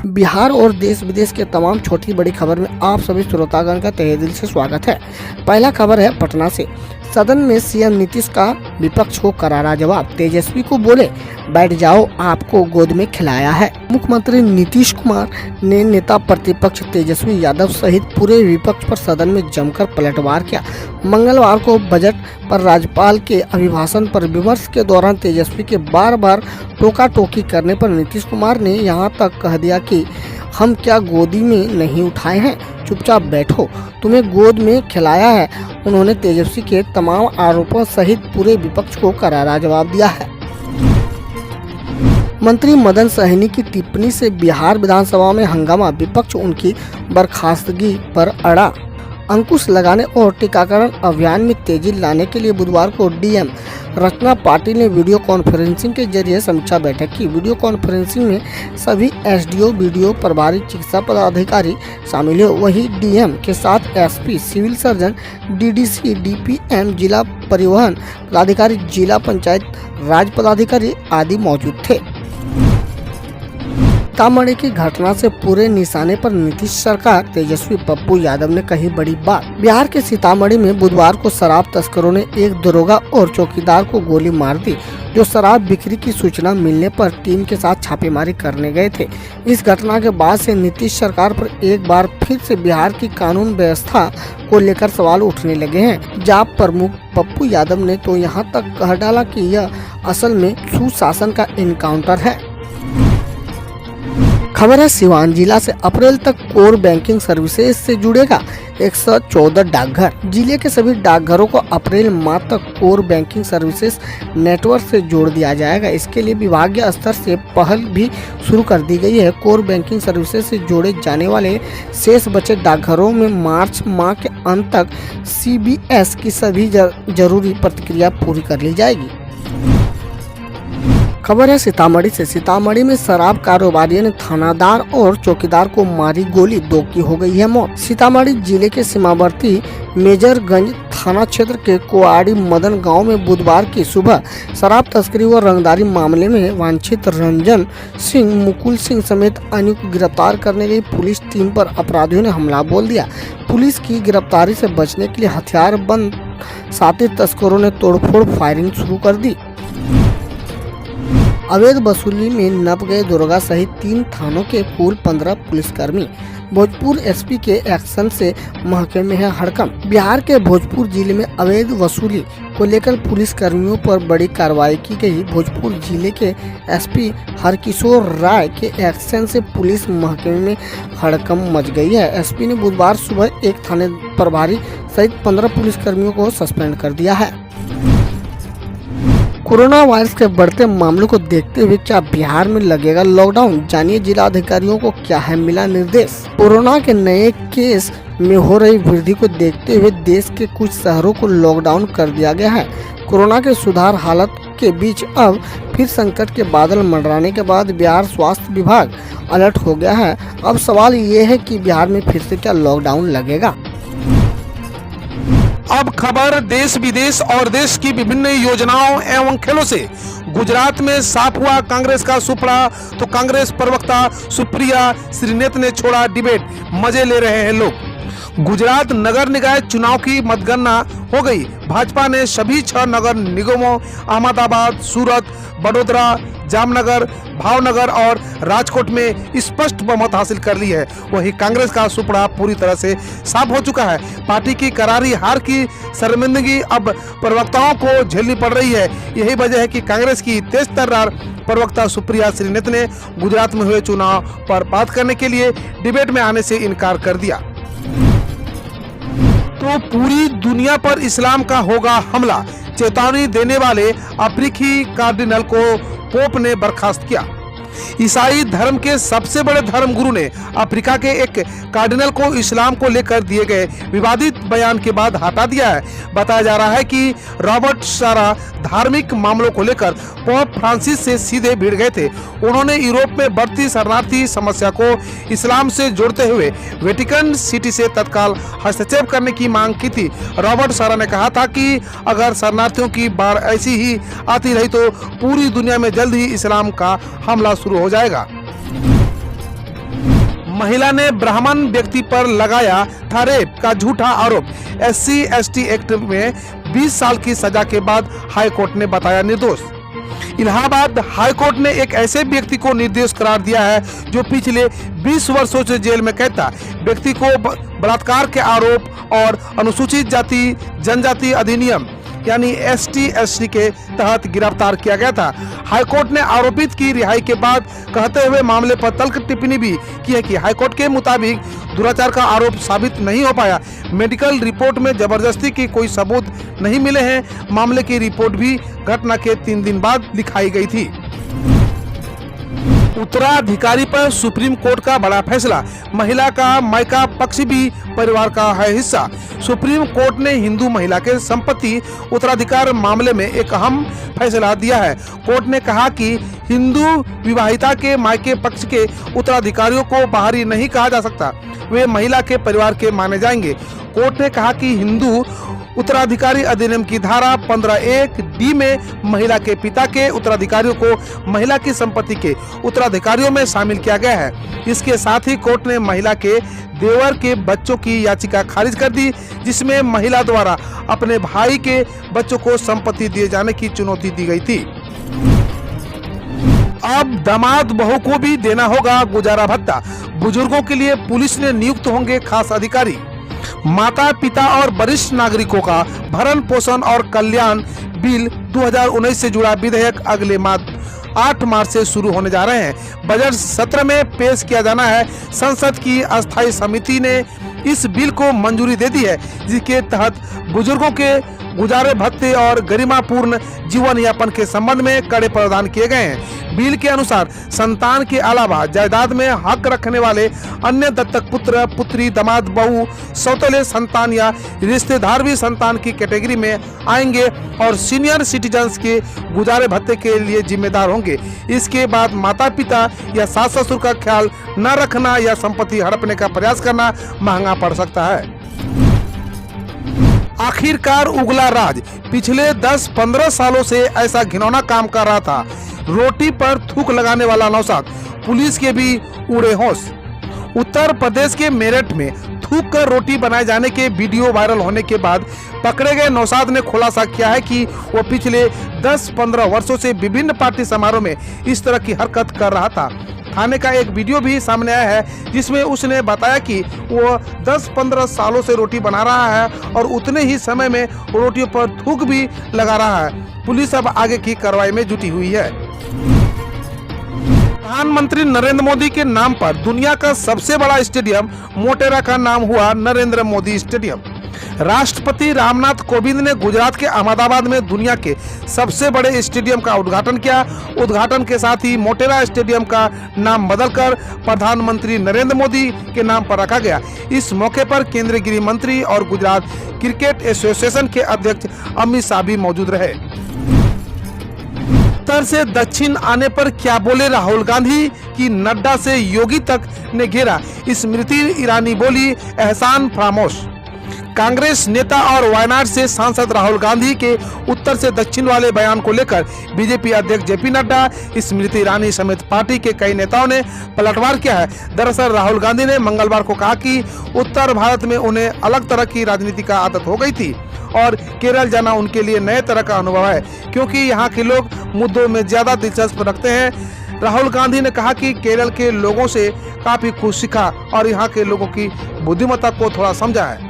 बिहार और देश विदेश के तमाम छोटी बड़ी खबर में आप सभी श्रोतागण का तहे दिल से स्वागत है। पहला खबर है पटना से। सदन में सीएम नीतीश का विपक्ष को करारा जवाब। तेजस्वी को बोले बैठ जाओ, आपको गोद में खिलाया है। मुख्यमंत्री नीतीश कुमार ने नेता प्रतिपक्ष तेजस्वी यादव सहित पूरे विपक्ष पर सदन में जमकर पलटवार किया। मंगलवार को बजट पर राज्यपाल के अभिभाषण पर विमर्श के दौरान तेजस्वी के बार बार टोका टोकी करने पर नीतीश कुमार ने यहां तक कह दिया कि हम क्या गोदी में नहीं उठाए हैं, चुपचाप बैठो, तुम्हें गोद में खिलाया है। उन्होंने तेजस्वी के तमाम आरोपों सहित पूरे विपक्ष को करारा जवाब दिया है। मंत्री मदन सहनी की टिप्पणी से बिहार विधानसभा में हंगामा। विपक्ष उनकी बर्खास्तगी पर अड़ा। अंकुश लगाने और टीकाकरण अभियान में तेजी लाने के लिए बुधवार को डीएम रचना पाटिल ने वीडियो कॉन्फ्रेंसिंग के जरिए समीक्षा बैठक की। वीडियो कॉन्फ्रेंसिंग में सभी एसडीओ, बीडीओ, प्रभारी चिकित्सा पदाधिकारी शामिल हुए। वहीं डीएम के साथ SP, civil surgeon, DDC, DPM, जिला परिवहन पदाधिकारी, जिला पंचायत राज पदाधिकारी आदि मौजूद थे। सीतामढ़ी की घटना से पूरे निशाने पर नीतीश सरकार। तेजस्वी पप्पू यादव ने कही बड़ी बात। बिहार के सीतामढ़ी में बुधवार को शराब तस्करों ने एक दरोगा और चौकीदार को गोली मार दी, जो शराब बिक्री की सूचना मिलने पर टीम के साथ छापेमारी करने गए थे। इस घटना के बाद से नीतीश सरकार पर एक बार फिर से बिहार की कानून व्यवस्था को लेकर सवाल उठने लगे हैं। जाप प्रमुख पप्पू यादव ने तो यहां तक कह डाला कि यह असल में सुशासन का इनकाउंटर है। खबर है सिवान जिला से। अप्रैल तक कोर बैंकिंग सर्विसेज से जुड़ेगा 114 डाकघर। जिले के सभी डाकघरों को अप्रैल माह तक कोर बैंकिंग सर्विसेज नेटवर्क से जोड़ दिया जाएगा। इसके लिए विभागीय स्तर से पहल भी शुरू कर दी गई है। कोर बैंकिंग सर्विसेज से जोड़े जाने वाले शेष बचे डाकघरों में मार्च माह के अंत तक सीबीएस की सभी जरूरी प्रक्रिया पूरी कर ली जाएगी। खबर है सीतामढ़ी से। सीतामढ़ी में शराब कारोबारियों ने थानादार और चौकीदार को मारी गोली, 2 की हो गई है मौत। सीतामढ़ी जिले के सीमावर्ती मेजरगंज थाना क्षेत्र के कोआड़ी मदन गांव में बुधवार की सुबह शराब तस्करी व रंगदारी मामले में वांछित रंजन सिंह, मुकुल सिंह समेत अन्य को गिरफ्तार करने गई पुलिस टीम पर अपराधियों ने हमला बोल दिया। पुलिस की गिरफ्तारी से बचने के लिए हथियार बंद साथी तस्करों ने तोड़फोड़ फायरिंग शुरू कर दी। अवैध वसूली में नप गए दरोगा सहित 3 थानों के कुल 15 पुलिसकर्मी। भोजपुर एसपी के एक्शन से महकमे में है हड़कंप। बिहार के भोजपुर जिले में अवैध वसूली को लेकर पुलिस कर्मियों पर बड़ी कार्रवाई की गई। भोजपुर जिले के एसपी हरकिशोर राय के एक्शन से पुलिस महकमे में हड़कंप मच गई है। एसपी ने बुधवार सुबह एक थाने प्रभारी सहित 15 पुलिसकर्मियों को सस्पेंड कर दिया है। कोरोना वायरस के बढ़ते मामलों को देखते हुए क्या बिहार में लगेगा लॉकडाउन? जानिए जिला अधिकारियों को क्या है मिला निर्देश। कोरोना के नए केस में हो रही वृद्धि को देखते हुए देश के कुछ शहरों को लॉकडाउन कर दिया गया है। कोरोना के सुधार हालत के बीच अब फिर संकट के बादल मंडराने के बाद बिहार स्वास्थ्य विभाग अलर्ट हो गया है। अब सवाल ये है कि बिहार में फिर से क्या लॉकडाउन लगेगा। अब खबर देश विदेश और देश की विभिन्न योजनाओं एवं खेलों से। गुजरात में साफ हुआ कांग्रेस का सुपड़ा, तो कांग्रेस प्रवक्ता सुप्रिया श्रीनेत ने छोड़ा डिबेट, मजे ले रहे हैं लोग। गुजरात नगर निकाय चुनाव की मतगणना हो गई। भाजपा ने सभी 6 नगर निगमों अहमदाबाद, सूरत, बड़ोदरा, जामनगर, भावनगर और राजकोट में स्पष्ट बहुमत हासिल कर ली है। वहीं कांग्रेस का सुपड़ा पूरी तरह से साफ हो चुका है। पार्टी की करारी हार की शर्मिंदगी अब प्रवक्ताओं को झेलनी पड़ रही है। यही वजह है कि कांग्रेस की तेज तर्रार प्रवक्ता सुप्रिया श्रीनेत ने गुजरात में हुए चुनाव पर बात करने के लिए डिबेट में आने से इनकार कर दिया। तो पूरी दुनिया पर इस्लाम का होगा हमला, चेतावनी देने वाले अफ्रीकी कार्डिनल को पोप ने बर्खास्त किया। ईसाई धर्म के सबसे बड़े धर्म गुरु ने अफ्रीका के एक कार्डिनल को इस्लाम को लेकर दिए गए विवादित बयान के बाद हटा दिया है। बताया जा रहा है कि रॉबर्ट सारा धार्मिक मामलों को लेकर पोप फ्रांसिस से सीधे भिड़ गए थे। उन्होंने यूरोप में बढ़ती शरणार्थी समस्या को इस्लाम से जोड़ते हुए वेटिकन सिटी से तत्काल हस्तक्षेप करने की मांग की थी। रॉबर्ट सारा ने कहा था कि अगर शरणार्थियों की बाढ़ ऐसी ही आती रही तो पूरी दुनिया में जल्द ही इस्लाम का हमला शुरू हो जाएगा। महिला ने ब्राह्मण व्यक्ति पर लगाया था रेप का झूठा आरोप। SC/ST एक्ट में 20 साल की सजा के बाद हाईकोर्ट ने बताया निर्दोष। इलाहाबाद हाईकोर्ट ने एक ऐसे व्यक्ति को निर्दोष करार दिया है जो पिछले 20 वर्षों से जेल में कैद था। व्यक्ति को बलात्कार के आरोप और अनुसूचित जाति जनजाति अधिनियम यानी ST/ST के तहत गिरफ्तार किया गया था। हाईकोर्ट ने आरोपित की रिहाई के बाद कहते हुए मामले पर तल्ख टिप्पणी भी की है कि हाईकोर्ट के मुताबिक दुराचार का आरोप साबित नहीं हो पाया। मेडिकल रिपोर्ट में जबरदस्ती के कोई सबूत नहीं मिले हैं। मामले की रिपोर्ट भी घटना के 3 दिन बाद लिखाई गई थी। उत्तराधिकारी पर सुप्रीम कोर्ट का बड़ा फैसला। महिला का मायका पक्ष भी परिवार का है हिस्सा। सुप्रीम कोर्ट ने हिंदू महिला के संपत्ति उत्तराधिकार मामले में एक अहम फैसला दिया है। कोर्ट ने कहा कि हिंदू विवाहिता के मायके पक्ष के उत्तराधिकारियों को बाहरी नहीं कहा जा सकता, वे महिला के परिवार के माने जाएंगे। कोर्ट ने कहा कि हिंदू उत्तराधिकारी अधिनियम की धारा 15(1)(d) में महिला के पिता के उत्तराधिकारियों को महिला की संपत्ति के उत्तराधिकारियों में शामिल किया गया है। इसके साथ ही कोर्ट ने महिला के देवर के बच्चों की याचिका खारिज कर दी, जिसमें महिला द्वारा अपने भाई के बच्चों को संपत्ति दिए जाने की चुनौती दी गई थी। अब दामाद बहू को भी देना होगा गुजारा भत्ता। बुजुर्गों के लिए पुलिस ने नियुक्त होंगे खास अधिकारी। माता पिता और वरिष्ठ नागरिकों का भरण पोषण और कल्याण बिल 2019 से जुड़ा विधेयक अगले माह 8 मार्च से शुरू होने जा रहे हैं। बजट सत्र में पेश किया जाना है। संसद की अस्थायी समिति ने इस बिल को मंजूरी दे दी है, जिसके तहत बुजुर्गों के गुजारे भत्ते और गरिमापूर्ण जीवन यापन के संबंध में कड़े प्रावधान किए गए हैं। बिल के अनुसार संतान के अलावा जायदाद में हक रखने वाले अन्य दत्तक पुत्र पुत्री दामाद बहू सौतेले संतान या रिश्तेदार भी संतान की कैटेगरी में आएंगे और सीनियर सिटीजन्स के गुजारे भत्ते के लिए जिम्मेदार होंगे। इसके बाद माता पिता या सास ससुर का ख्याल न रखना या संपत्ति हड़पने का प्रयास करना महंगा पड़ सकता है। आखिरकार उगला राज। पिछले 10-15 सालों से ऐसा घिनौना काम कर रहा था। रोटी पर थूक लगाने वाला नौशाद, पुलिस के भी उड़े होश। उत्तर प्रदेश के मेरठ में थूक कर रोटी बनाए जाने के वीडियो वायरल होने के बाद पकड़े गए नौशाद ने खुलासा किया है कि वो पिछले 10-15 वर्षों से विभिन्न पार्टी समारोह में इस तरह की हरकत कर रहा था। थाने का एक वीडियो भी सामने आया है, जिसमें उसने बताया कि वो 10-15 सालों से रोटी बना रहा है और उतने ही समय में रोटियों पर थूक भी लगा रहा है। पुलिस अब आगे की कार्रवाई में जुटी हुई है। प्रधानमंत्री नरेंद्र मोदी के नाम पर दुनिया का सबसे बड़ा स्टेडियम मोटेरा का नाम हुआ नरेंद्र मोदी स्टेडियम। राष्ट्रपति रामनाथ कोविंद ने गुजरात के अहमदाबाद में दुनिया के सबसे बड़े स्टेडियम का उद्घाटन किया। उद्घाटन के साथ ही मोटेरा स्टेडियम का नाम बदलकर प्रधानमंत्री नरेंद्र मोदी के नाम पर रखा गया। इस मौके पर केंद्रीय गृह मंत्री और गुजरात क्रिकेट एसोसिएशन के अध्यक्ष अमित शाह भी मौजूद रहे। उत्तर से दक्षिण आने पर क्या बोले राहुल गांधी कि नड्डा से योगी तक ने घेरा। स्मृति ईरानी बोली एहसान फरामोश। कांग्रेस नेता और वायनाड से सांसद राहुल गांधी के उत्तर से दक्षिण वाले बयान को लेकर बीजेपी अध्यक्ष जेपी नड्डा, स्मृति ईरानी समेत पार्टी के कई नेताओं ने पलटवार किया है। दरअसल राहुल गांधी ने मंगलवार को कहा कि उत्तर भारत में उन्हें अलग तरह की राजनीति का आदत हो गई थी और केरल जाना उनके लिए नए तरह का अनुभव है, क्योंकि यहाँ के लोग मुद्दों में ज्यादा दिलचस्पी रखते हैं। राहुल गांधी ने कहा कि केरल के लोगों से काफी कुछ सीखा और यहाँ के लोगों की बुद्धिमत्ता को थोड़ा समझा है।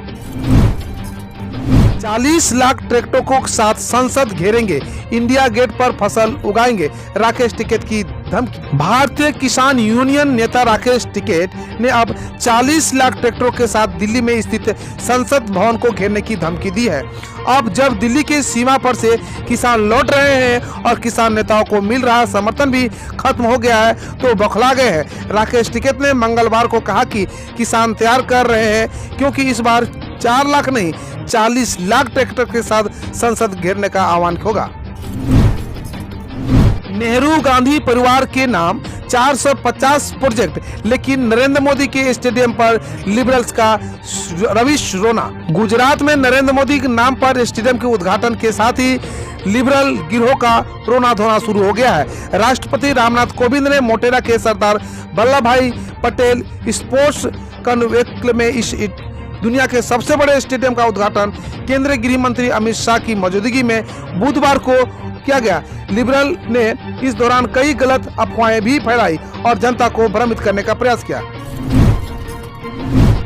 40 लाख ट्रैक्टरों को साथ संसद घेरेंगे, इंडिया गेट पर फसल उगाएंगे, राकेश टिकैत की धमकी। भारतीय किसान यूनियन नेता राकेश टिकैत ने अब 40 लाख ट्रैक्टरों के साथ दिल्ली में स्थित संसद भवन को घेरने की धमकी दी है। अब जब दिल्ली की सीमा पर से किसान लौट रहे हैं और किसान नेताओं को मिल रहा समर्थन भी खत्म हो गया है, तो बौखला गए हैं। राकेश टिकैत ने मंगलवार को कहा कि किसान तैयार कर रहे हैं, क्योंकि इस बार 4 लाख नहीं 40 लाख ट्रैक्टर के साथ संसद घेरने का आह्वान होगा। नेहरू गांधी परिवार के नाम 450 प्रोजेक्ट, लेकिन नरेंद्र मोदी के स्टेडियम पर लिबरल्स का रविश रोना। गुजरात में नरेंद्र मोदी के नाम पर स्टेडियम के उद्घाटन के साथ ही लिबरल गिरोह का रोना धोना शुरू हो गया है। राष्ट्रपति रामनाथ कोविंद ने मोटेरा के सरदार वल्लभ भाई पटेल स्पोर्ट्स कॉम्प्लेक्स में इस दुनिया के सबसे बड़े स्टेडियम का उद्घाटन केंद्रीय गृह मंत्री अमित शाह की मौजूदगी में बुधवार को किया गया। लिबरल ने इस दौरान कई गलत अफवाहें भी फैलाई और जनता को भ्रमित करने का प्रयास किया।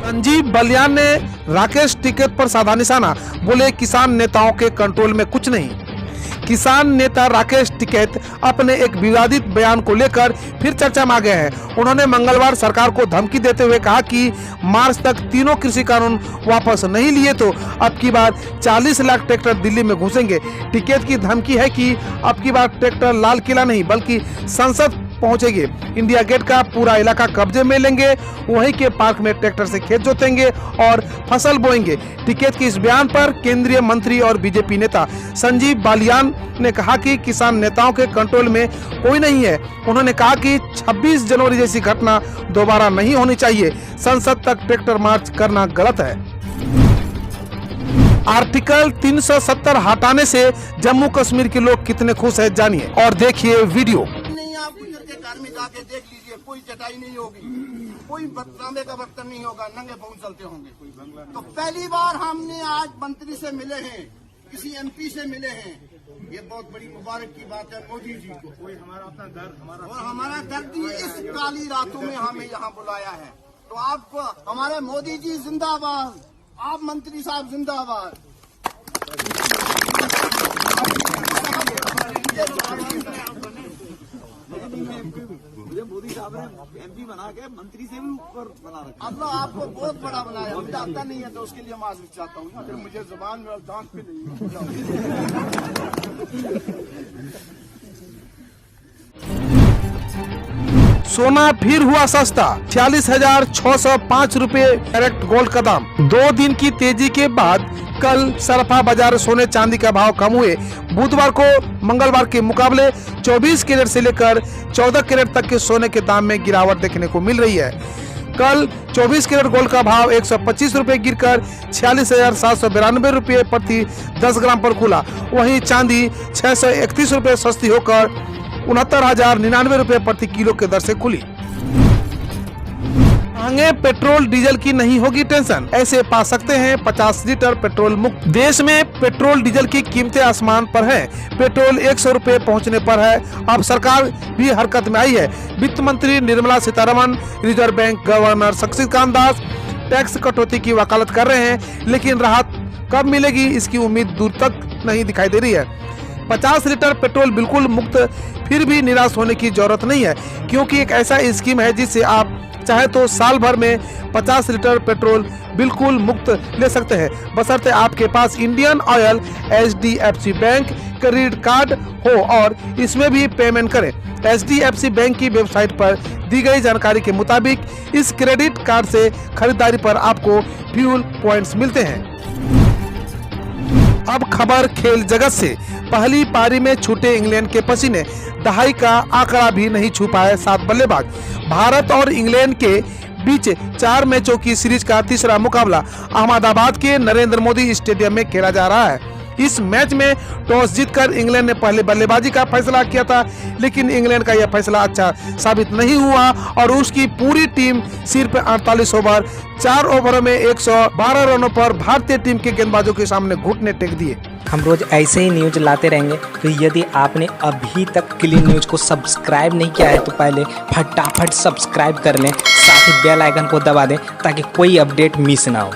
संजीव बालियान ने राकेश टिकैत पर साधा निशाना, बोले किसान नेताओं के कंट्रोल में कुछ नहीं। किसान नेता राकेश टिकैत अपने एक विवादित बयान को लेकर फिर चर्चा में आ गए हैं। उन्होंने मंगलवार सरकार को धमकी देते हुए कहा कि मार्च तक तीनों कृषि कानून वापस नहीं लिए तो अब की बार 40 लाख ट्रैक्टर दिल्ली में घुसेंगे। टिकैत की धमकी है कि अब की बार ट्रैक्टर लाल किला नहीं बल्कि संसद पहुंचेंगे, इंडिया गेट का पूरा इलाका कब्जे में लेंगे, वहीं के पार्क में ट्रैक्टर से खेत जोतेंगे और फसल बोएंगे। टिकैत के इस बयान पर केंद्रीय मंत्री और बीजेपी नेता संजीव बालियान ने कहा कि किसान नेताओं के कंट्रोल में कोई नहीं है। उन्होंने कहा कि 26 जनवरी जैसी घटना दोबारा नहीं होनी चाहिए। संसद तक ट्रैक्टर मार्च करना गलत है। आर्टिकल 370 हटाने से जम्मू कश्मीर के लोग कितने खुश हैं, जानिए और देखिए वीडियो। आप गुजर के घर में जाके देख लीजिए, कोई चटाई नहीं होगी, कोई तांबे का बर्तन नहीं होगा, नंगे पांव चलते होंगे। तो पहली बार हमने आज मंत्री से मिले हैं, किसी एमपी से मिले हैं, ये बहुत बड़ी मुबारक की बात है मोदी जी को। कोई हमारा अपना दर्द और हमारा दर्द ही इस काली रातों में हमें यहाँ बुलाया है। तो आपको हमारे मोदी जी जिंदाबाद, आप मंत्री साहब जिंदाबाद। मुझे मोदी साहब ने एमपी बना के मंत्री से भी ऊपर बना रखा। अल्लाह आपको बहुत बड़ा बनाया, मुझे आता नहीं है तो उसके लिए माजूर चाहता हूँ। अगर मुझे जुबान में और दांत पे नहीं। सोना फिर हुआ सस्ता, 46,605 रुपए कैरेट गोल्ड का दाम। 2 दिन की तेजी के बाद कल सरफा बाजार सोने चांदी का भाव कम हुए। बुधवार को मंगलवार के मुकाबले 24 कैरेट से लेकर 14 कैरेट तक के सोने के दाम में गिरावट देखने को मिल रही है। कल 24 कैरेट गोल्ड का भाव 125 रुपए गिरकर 46,792 रुपए प्रति 10 ग्राम पर खुला। वहीं चांदी 631 रुपए सस्ती होकर 69,099 रुपए प्रति किलो के दर से खुली। महंगे पेट्रोल डीजल की नहीं होगी टेंशन, ऐसे पा सकते हैं 50 लीटर पेट्रोल मुफ्त। देश में पेट्रोल डीजल की कीमतें आसमान पर हैं। पेट्रोल 100 रुपए पहुंचने पर है। अब सरकार भी हरकत में आई है। वित्त मंत्री Nirmala Sitharaman, reserve bank governor Shaktikanta Das tax कटौती की वकालत कर रहे हैं, लेकिन राहत कब मिलेगी इसकी उम्मीद दूर तक नहीं दिखाई दे रही है। 50 लीटर पेट्रोल बिल्कुल मुफ्त, फिर भी निराश होने की जरूरत नहीं है, क्योंकि एक ऐसा स्कीम है जिससे आप चाहे तो साल भर में 50 लीटर पेट्रोल बिल्कुल मुफ्त ले सकते हैं, बशर्ते आपके पास Indian Oil HDFC bank credit card हो और इसमें भी पेमेंट करें। HDFC बैंक की वेबसाइट पर दी गई जानकारी के मुताबिक इस क्रेडिट कार्ड से खरीदारी पर आपको फ्यूल पॉइंट्स मिलते हैं। अब खबर खेल जगत से। पहली पारी में छूटे इंग्लैंड के पसीने, दहाई का आंकड़ा भी नहीं छू पाए 7 बल्लेबाज। भारत और इंग्लैंड के बीच 4 मैचों की सीरीज का तीसरा मुकाबला अहमदाबाद के नरेंद्र मोदी स्टेडियम में खेला जा रहा है। इस मैच में टॉस जीतकर इंग्लैंड ने पहले बल्लेबाजी का फैसला किया था, लेकिन इंग्लैंड का यह फैसला अच्छा साबित नहीं हुआ और उसकी पूरी टीम सिर्फ 48 ओवर 4 ओवरों में 112 रनों पर भारतीय टीम के गेंदबाजों के सामने घुटने टेक दिए। हम रोज ऐसे ही न्यूज लाते रहेंगे, तो यदि आपने अभी तक क्लीन न्यूज को सब्सक्राइब नहीं किया है तो पहले फटाफट सब्सक्राइब कर लें, साथ ही बेल आइकन को दबा दें ताकि कोई अपडेट मिस ना हो।